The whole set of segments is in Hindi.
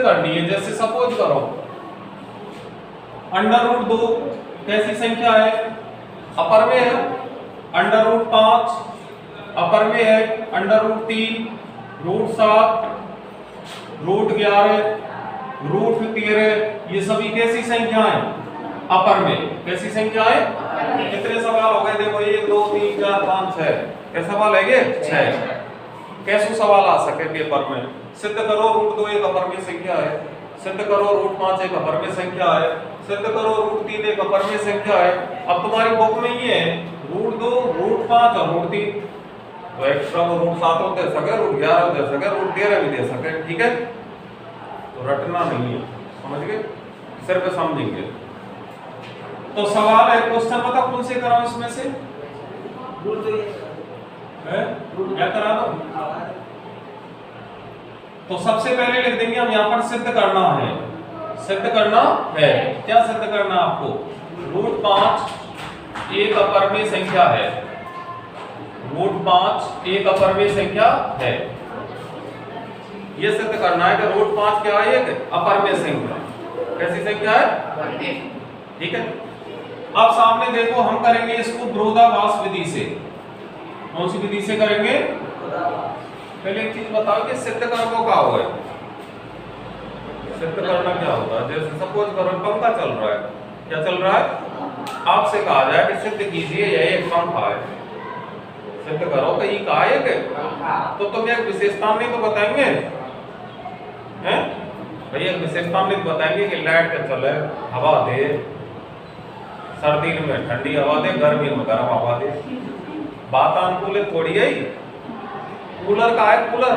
करनी है। जैसे सपोज करो √2 कैसी संख्या है, अपर में है, √5 अपर में है, √3 √7 √11 √13 ये सभी कैसी संख्याएं अपर में, कैसी संख्याएं। कितने सवाल हो गए देखो, 1 2 3 4 5 6 क्या सवाल है ये 6। कैसे सवाल आ सके पेपर में, सिद्ध करो √2 एक अपर में संख्या है, सिद्ध करो √5 एक अपर में संख्या है, सिद्ध करो √3 एक अपर में संख्या है। अब तुम्हारी बुक में ये है √2 √5 और √3, तो एक्स्ट्रा वो √7 दे सके, √11 दे सके, √13 भी दे सके, ठीक है। तो रटना नहीं है, समझ गए, सिर्फ समझेंगे। तो सवाल है, क्वेश्चन बताओ कौन से कराओ इसमें से, क्या करा दो। तो सबसे पहले लिख देंगे हम यहाँ पर सिद्ध करना है, सिद्ध करना है। क्या सिद्ध करना आपको, √5 एक अपर में संख्या है, √5 एक अपर में संख्या है। यह सिद्ध करना है कि √5 क्या है, एक अपर में संख्या, कैसी संख्या है, ठीक है। अब सामने देखो हम करेंगे इसको विरोधाभास विधि से। कौन सी विधि से करेंगे, पहले एक चीज बताओ कि सिद्ध करना क्या होगा, सिद्ध करना क्या होता है। जैसे सपोज करो पंखा चल रहा है, क्या चल रहा है, आपसे कहा जाए कि सिद्ध कीजिए यह एक पंखा है, सिद्ध करो कि ये कहा है, तो तुम एक विशेषता नहीं तो बताएंगे, हैं भैया विशेषता नहीं तो बताएंगे कि लाइट का चले, हवा दे, सर्दी में ठंडी हवा दे, गर्मी में गर्म हवा दे। वातानुकूलित थोड़ी है, कूलर का है, कूलर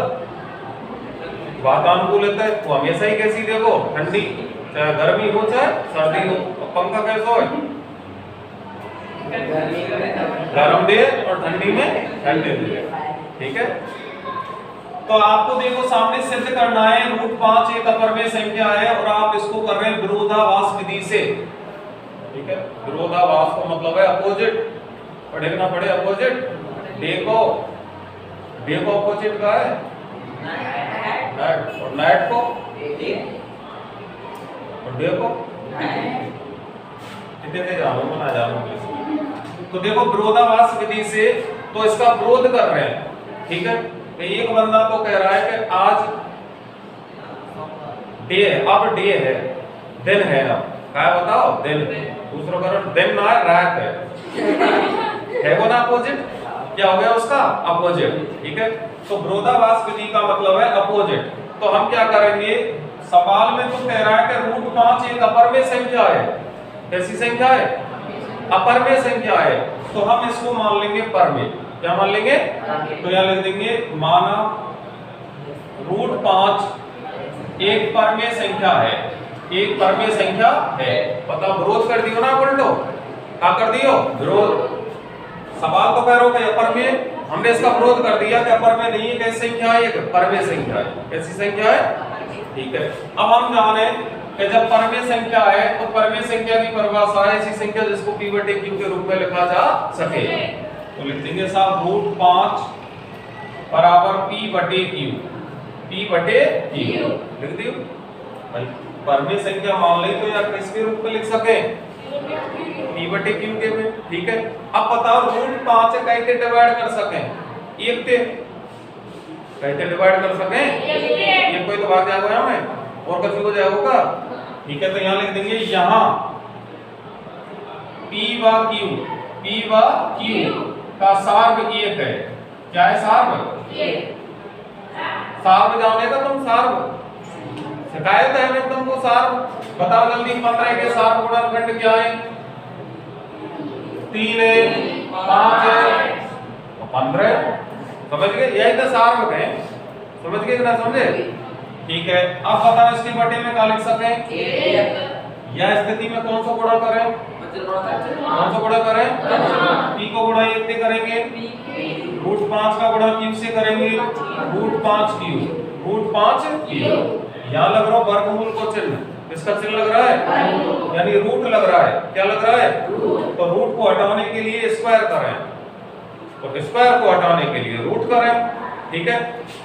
वातानुकूलित है, तो हमेशा ही कैसी देखो, ठंडी, चाहे गर्मी हो चाहे सर्दी हो। पंखा कैसा है, गर्म दे और ठंडी में ठंडे दे, ठीक है। तो आपको देखो सामने सिद्ध करना है √5 एक अपर में संख्या है और आप इसको कर रहे हैं विरोधाभास विधि से, ठीक है। विरोधाभास का मतलब है अपोजिट, पढ़ना पड़े अपोजिट। देखो देखो अपोजिट का है नाइट, और नाइट को और देखो कितने जानो मना जानो। तो देखो विरोधाभास विधि से तो इसका विरोध कर रहे हैं, ठीक है। एक बंदा तो कह रहा है कि आज डे है, अब डे है, दिन है, अब क्या बताओ दिन, दूसरा करो दिन ना है, रात है वो ना अपोजिट, क्या हो गया उसका अपोजिट, ठीक है। तो विरोधाभास विधि का मतलब है अपोजिट। तो हम क्या करेंगे, सवाल में तो कह रहा है कि √5 एक अपर में संख्या है, कैसी संख्या है, अपर में संख्या है, तो हम इसको मान लेंगे पर में। क्या मान लेंगे, तो यहाँ लिख देंगे माना √5 एक पर में संख्या है, एक पर में संख्या है। पता विरोध कर दियो ना, उल्टो क्या कर दियो, विरोध। सवाल तो कह रहा हो कि अपर में, हमने इसका विरोध कर दिया कि अपर में नहीं है, कैसी संख्या है, एक पर में संख्या है, कैसी संख्या है, ठीक है। अब हम जाने कि जब पर में संख्या है तो पर में संख्या की परिभाषा है ऐसी संख्या जिसको p/q के रूप में लिखा जा सके। तो लिख देंगे साहब √5 बराबर p/q, p/q लिख दियो भाई। पर में संख्या मान ले तो या किसके रूप में लिख सके, p/q के में, ठीक है। अब बताओ √5 कैसे डिवाइड कर सके, एक से कैसे डिवाइड कर सके, ये कोई तो भाग जाएगा हमें और कुछ हो जाएगा, ठीक है। तो यहाँ लिख देंगे, यहाँ p/q का सार्व एक है, क्या है सार्व, सार्व जाने का तुम सार्व शिकायत है मैं तुमको सार्व बताओ जल्दी। 15 के सार्व गुणनखंड क्या है, 3 है, 5 है, 15, समझ गए, यही तो सार्व है, समझ गए कि ना समझे, ठीक है। अब बताओ इसके बटे में क्या लिख सके, यह स्थिति में कौन सा गुणा करें, कौन सा गुणा करें, p को गुणा 1 से करेंगे, √5 का गुणा q से करेंगे, √5q, यहाँ लग रहा है वर्गमूल को चिन्ह, किसका चिन्ह लग रहा है, यानी रूट लग रहा है, क्या लग रहा है, तो रूट को हटाने के लिए स्क्वायर करें, तो स्क्वायर को हटाने के लिए रूट करें, ठीक है।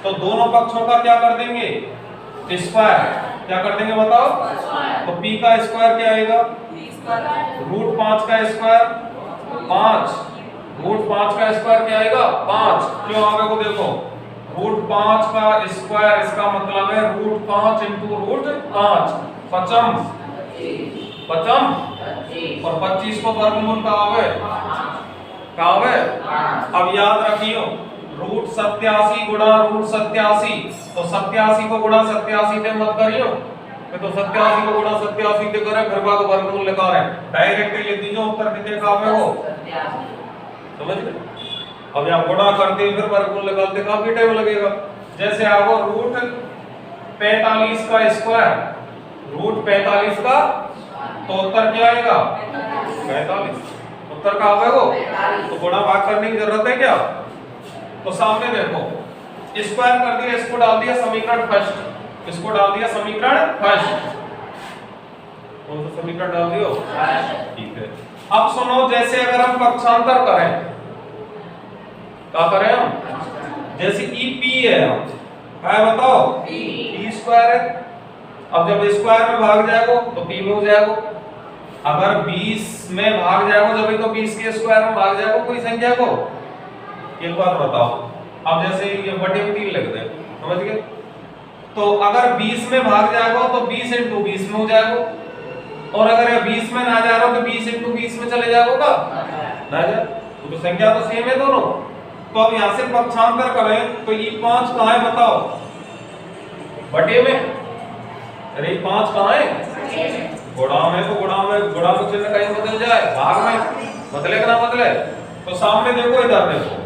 तो दोनों पक्षों का क्या कर देंगे, स्क्वायर, क्या कर देंगे बताओ? तो p का स्क्वायर क्या आएगा? रूट 5 का स्क्वायर 5, रूट 5 का स्क्वायर क्या आएगा? 5। क्यों आगे को देखो, रूट 5 का स्क्वायर इसका मतलब है रूट 5 इंटू रूट 5, पचम पचम, और 25 को वर्गमूल का आवे का आवे। अब याद रखियो रूट 87 गुणा रूट 87, तो 87 को गुणा 87 से मत करियो, तो 87 को गुणा 87 से करे फिर का वर्गमूल निकाले, डायरेक्ट लिख दीजिए उत्तर कितने का आवे हो, समझ गए? अब यहाँ गुणा करते हैं फिर वर्गमूल निकालते काफी टाइम लगेगा। जैसे आपको रूट 45 का स्क्वायर, रूट 45 का, तो उत्तर क्या आएगा? 45, उत्तर का आवेगा, तो गुणा भाग करने की जरूरत है क्या? तो सामने देखो स्क्वायर कर दिया, इसको डाल दिया समीकरण फर्स्ट, इसको डाल दिया समीकरण फर्स्ट, कौन सा समीकरण डाल दियो? ठीक है। अब सुनो, जैसे अगर हम पक्षांतर करें, क्या करें हम? जैसे ई पी है, क्या है बताओ? पी स्क्वायर है। अब जब स्क्वायर में भाग जाएगा तो पी में हो जाएगा, अगर 20 में भाग जाएगा जब तो 20 के स्क्वायर में भाग जाएगा कोई संख्या को। एक बात बताओ, अब जैसे ये बटे में 3 लिख दे, समझ गए? तो अगर 20 में भाग जाएगा तो 20 इंटू 20 में हो जाएगा, और अगर ये 20 में ना जा रहा तो 20 इंटू 20 में चले जाएगा, ना जा, तो संख्या तो सेम है दोनों। तो अब यहाँ से पक्षांतर करें तो ये 5 कहाँ है बताओ? बटे में। अरे 5 कहाँ है? गुणा में, तो गुणा में गुणा को चिन्ह कहीं बदल जाए, भाग में बदलेगा ना बदले? तो सामने देखो, इधर देखो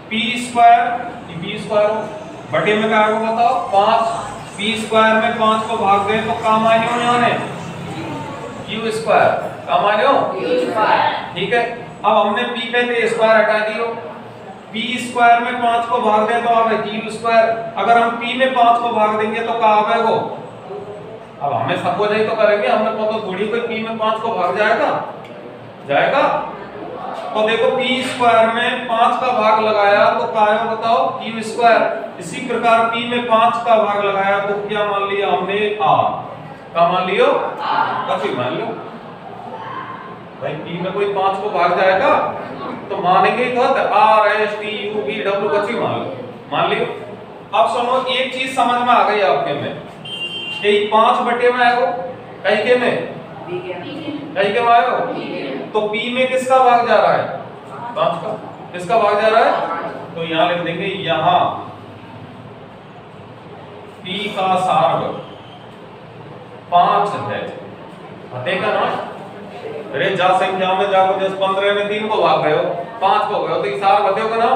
पी स्क्वायर, पी स्क्वायर बटे में क्या होगा बताओ? 5। पी स्क्वायर में 5 को भाग दे तो काम आए हो यहाँ ने क्यू स्क्वायर, काम आए हो क्यू स्क्वायर, ठीक है। अब हमने पी पे थे स्क्वायर हटा दियो, पी स्क्वायर में 5 को भाग दे तो आवे क्यू स्क्वायर, अगर हम पी में 5 को भाग देंगे तो क्या आवे वो? अब हमें सब हो जाए तो करेंगे, हमने पता थोड़ी कोई पी में 5 को भाग जाएगा, जाएगा? तो देखो पी स्क्वायर में 5 का भाग लगाया तो क्या आया बताओ? Q square. इसी प्रकार पी में 5 का भाग लगाया तो क्या मान लिया हमने? आर। क्या मान लियो? कभी मान लो भाई, पी में कोई 5 को भाग जाएगा तो मानेंगे तो R S T U V W कभी मान लो, मान लियो। अब सुनो, एक चीज समझ में आ गई आपके में, कि 5 बटे में आएगा, कहीं के में कहीं के में आएगा, तो पी में किसका भाग जा रहा है? 5 का। किसका भाग जा रहा है? तो यहां लिख देंगे, यहां पी का सार्व 5 है, देखा ना? अरे जा संख्या में जाओ, जैसे 15 में 3 को भाग गए हो, 5 को गए हो, तो ये सार बताओगे ना?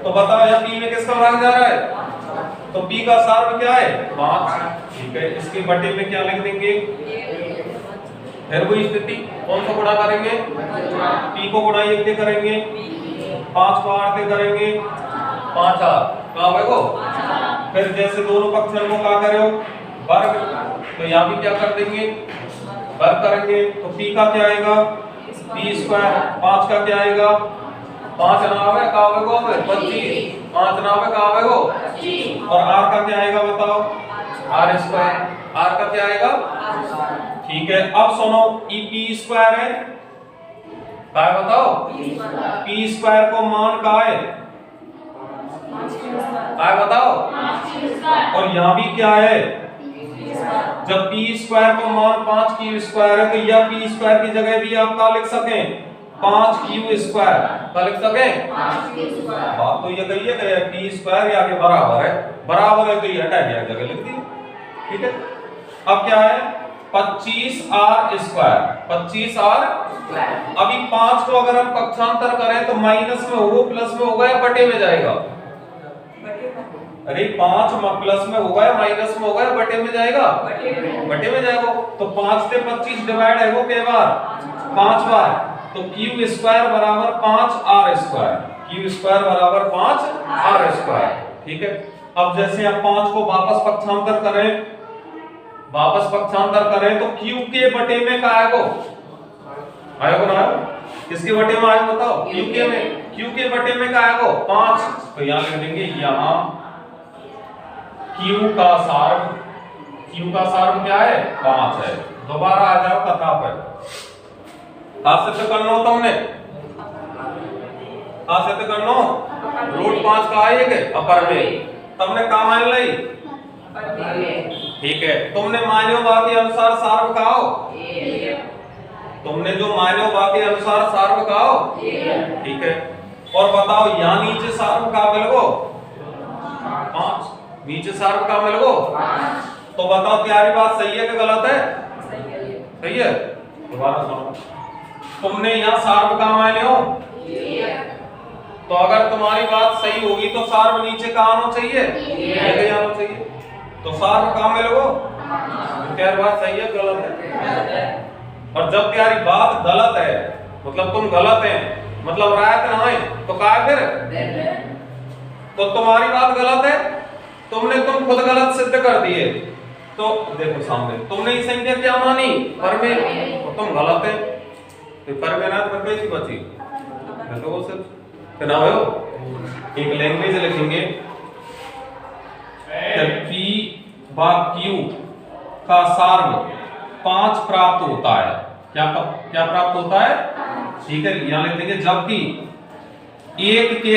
तो बताओ यहाँ पी में किसका भाग जा रहा है? तो पी का सार क्या है? 5, ठीक है। इसके बटे में क्या लिख देंगे? फिर वही स्थिति, कौन सा गुणा करेंगे? पी को गुणा 1 से करेंगे, 5 को 8 से करेंगे, 5 8 कहाँ है वो? फिर जैसे दोनों पक्षों को क्या करो? वर्ग, तो यहाँ भी क्या कर देंगे? वर्ग करेंगे, तो पी का क्या आएगा? P square. 5 का क्या आएगा? 5 नावे का आवेगो 25, 5 नावे का आवेगो 25, और आर का क्या आएगा बताओ? Are square. आर का क्या आएगा? ठीक है। अब सुनो, ई पी स्क्वायर है, क्या है बताओ? पी स्क्वायर को मान का है, क्या है बताओ? और यहाँ भी क्या है? जब पी स्क्वायर को मान 5 क्यू स्क्वायर है, तो यह पी स्क्वायर की जगह भी आप क्या लिख सकें? 5 क्यू स्क्वायर, क्या लिख सकें? बात तो ये कही है कि पी स्क्वायर या के बराबर है, बराबर है तो ये हटा गया, जगह लिख दी, ठीक है। अब क्या है? 25 आर स्क्वायर, 25 आर स्क्वायर। अभी 5 को अगर हम पक्षांतर करें तो माइनस में होगा, प्लस में होगा या बटे में जाएगा? अरे 5 प्लस में होगा या माइनस में होगा या बटे में जाएगा? बटे में जाएगा। तो 5 से 25 डिवाइड है वो के बार? 5 बार। तो क्यू स्क्वायर बराबर 5 आर स्क्वायर, क्यू स्क्वायर बराबर 5 आर स्क्वायर, ठीक है। अब जैसे आप 5 को वापस पक्षांतर करें, तो क्यू के बटे में क्या आएगा? आएगा ना? किसके बटे में आएगा बताओ? क्यू के में। क्यू के बटे में क्या आएगा? 5। तो यहां लिख देंगे, यहां क्यू का सार्व Q का सार्व क्या है 5 है। दोबारा आ जाओ कथा पर। सिद्ध करनो तुमने सिद्ध करनो रूट 5 का है के अपर में तुमने का मान ली ठीक है। तुमने मान्यो के अनुसार सार्व कहो तुमने जो मान्यो के अनुसार सार्व कहो ठीक है। और बताओ यहाँ नीचे सार्व का मिलगो 5 नीचे सार्व का मिलगो 5 तो बताओ तुम्हारी बात सही है कि गलत है सही है। दोबारा सुनो तुमने यहाँ सार्व का माने हो तो अगर तुम्हारी बात सही होगी तो सार्व नीचे का आना चाहिए आना चाहिए तो सार्व का मिलगो तुम्हारी बात सही है गलत है। और जब तुम्हारी बात गलत है मतलब तुम गलत है मतलब रायत ना है तो क्या फिर तो तुम्हारी बात गलत है तुम खुद गलत सिद्ध कर दिए। तो देखो सामने तुमने ये संख्या क्या मानी पर में तो तुम गलत है तो पर में ना पर कैसी बची तो वो सिर्फ क्या हो एक लैंग्वेज लिखेंगे P बा Q का सार्व 5 प्राप्त होता है। क्या प्राप्त होता है ठीक है। यहां लिख देंगे जबकि एक के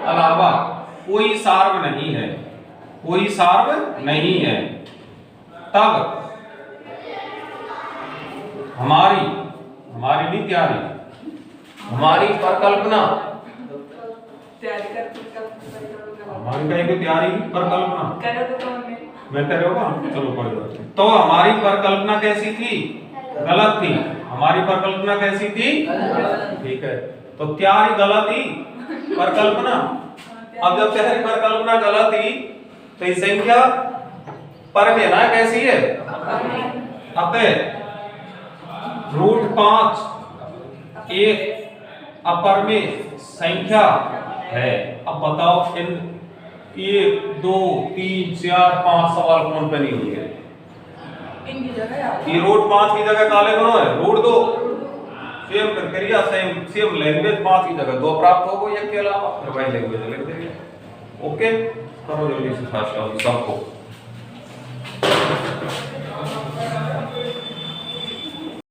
अलावा कोई सार्व नहीं है कोई सार्व नहीं है तब हमारी नहीं त्यारी हमारी परिकल्पना हमारी कहीं को त्यारी परिकल्पना मैं कह रहा हूँ चलो कोई बात नहीं। तो हमारी परिकल्पना कैसी थी गलत थी हमारी परिकल्पना कैसी थी ठीक है। तो त्यारी गलत थी परिकल्पना अब जब त्यारी परिकल्पना गलत थी तो ये संख्या पर में ना कैसी है अतः रूट 5 एक अपर में संख्या है। अब बताओ इन 1 2 3 4 5 सवाल कौन पे नहीं होंगे ये रूट 5 की जगह काले बनो है रूट 2 सेम प्रक्रिया सेम लैंग्वेज 5 की जगह 2 प्राप्त हो गई एक के अलावा फिर वही लैंग्वेज लिख देंगे। ओके करो जल्दी से सबको